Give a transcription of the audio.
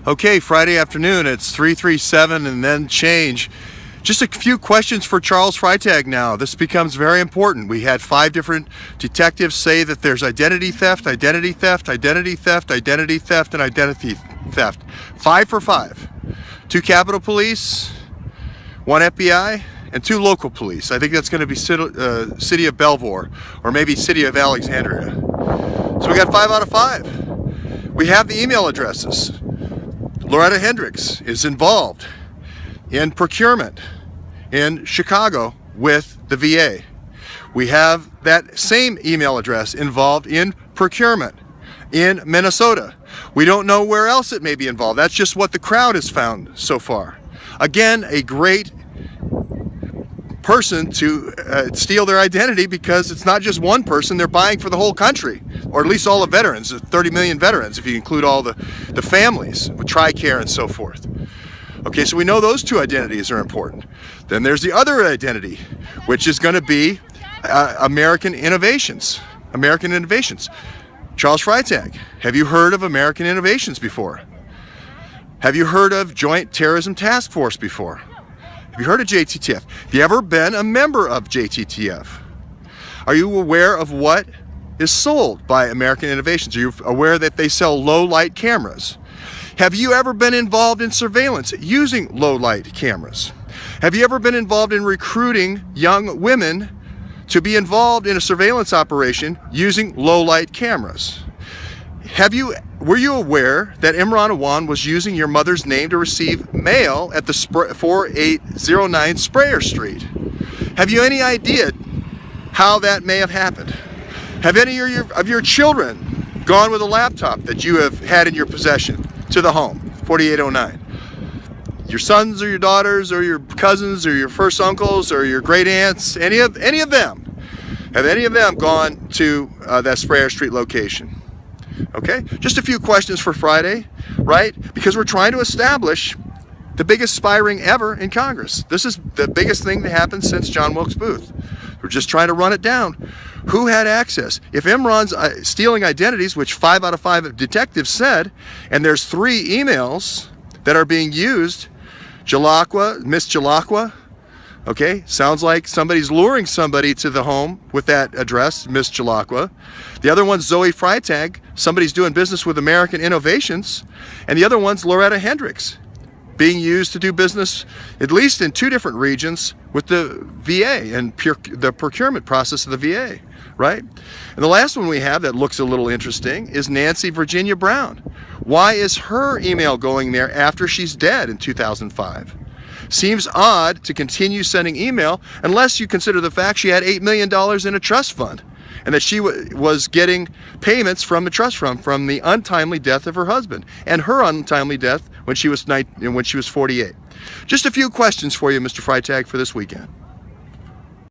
Okay, Friday afternoon, it's 3:37 and then change. Just a few questions for Charles Freitag now. This becomes very important. We had 5 different detectives say that there's identity theft, identity theft, identity theft, identity theft, and identity theft. 5 for 5. 2 Capitol Police, 1 FBI, and 2 local police. I think that's going to be City of Belvoir, or maybe City of Alexandria. So we got 5 out of 5. We have the email addresses. Loretta Hendricks is involved in procurement in Chicago with the VA. We have that same email address involved in procurement in Minnesota. We don't know where else it may be involved. That's just what the crowd has found so far. Again, a great person to steal their identity, because it's not just one person, they're buying for the whole country, or at least all the veterans, 30 million veterans if you include all the families with TRICARE and so forth. Okay, so we know those 2 identities are important. Then there's the other identity, which is going to be American Innovations. American Innovations. Charles Freitag, have you heard of American Innovations before? Have you heard of Joint Terrorism Task Force before? Have you heard of JTTF? Have you ever been a member of JTTF? Are you aware of what is sold by American Innovations? Are you aware that they sell low-light cameras? Have you ever been involved in surveillance using low-light cameras? Have you ever been involved in recruiting young women to be involved in a surveillance operation using low-light cameras? Were you aware that Imran Awan was using your mother's name to receive mail at the 4809 Sprayer Street? Have you any idea how that may have happened? Have any of your children gone with a laptop that you have had in your possession to the home, 4809? Your sons or your daughters or your cousins or your first uncles or your great aunts, any of them? Have any of them gone to that Sprayer Street location? Okay, just a few questions for Friday, right? Because we're trying to establish the biggest spy ring ever in Congress. This is the biggest thing that happened since John Wilkes Booth. We're just trying to run it down. Who had access? If Imran's stealing identities, which 5 out of 5 detectives said, and there's 3 emails that are being used, Miss Jalakwa, okay, sounds like somebody's luring somebody to the home with that address, Miss Jalakwa. The other one's Zoe Freitag, somebody's doing business with American Innovations. And the other one's Loretta Hendricks, being used to do business, at least in 2 different regions, with the VA and the procurement process of the VA, right? And the last one we have that looks a little interesting is Nancy Virginia Brown. Why is her email going there after she's dead in 2005? Seems odd to continue sending email unless you consider the fact she had $8 million in a trust fund, and that she was getting payments from the trust fund from the untimely death of her husband and her untimely death when she was 48. Just a few questions for you, Mr. Freitag, for this weekend.